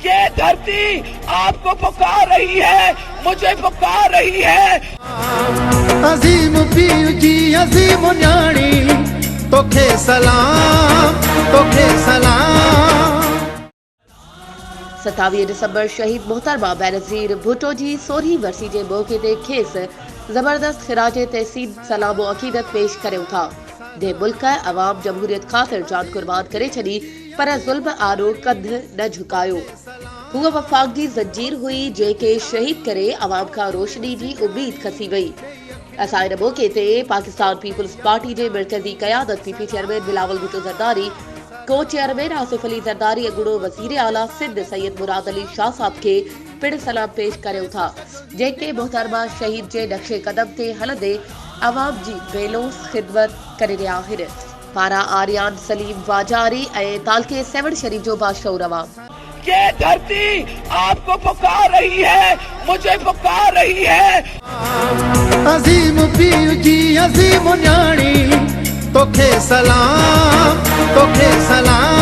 ये धरती आपको पुकार रही है, मुझे पुकार रही है। अजीम पीर जी अजीम न्याणी तोखे सलाम, तोखे सलाम। 27 दिसंबर शहीद मोहतरमा बेनज़ीर भुट्टो जी 16वीं वरसी जे मौके ते खेसि जबरदस्त खिराज तहसीन सलाम व अक़ीदत पेश करियो था। दे मुल्क अवाम जमहूरियत ख़ातिर जान कुर्बान करे छॾी, पर ज़ुल्म आरो कंध न झुकायो। हुआ वफ़ाक़ जी ज़ंजीर हुई जेके शहीद करे अवाम खां रोशनी जी उम्मीद खसी वई। असां इन मौके ते पाकिस्तान पीपल्स पार्टी जे मरकज़ी क़यादत पीपी चेयरमैन बिलावल भुट्टो ज़रदारी, को चेयरमैन आसिफ अली ज़रदारी, अॻूणो वज़ीर आला सिंध सैयद मुराद अली शाह साहब के पिण सलाम पेश करियो था, जेके मोहतरमा शहीद जे नक्शे कदम ते हलंदे अवाम जी बेलोस ख़िदमत करे रहिया आहिनि। पारा आर्यान सलीम वाजारी ऐं तालके 7 शरीफ जो बादशाह अवाम। ये धरती आपको पुकार रही है, मुझे पुकार रही है। अजीम पीर जी अजीम न्याणी तोखे सलाम, तोखे सलाम।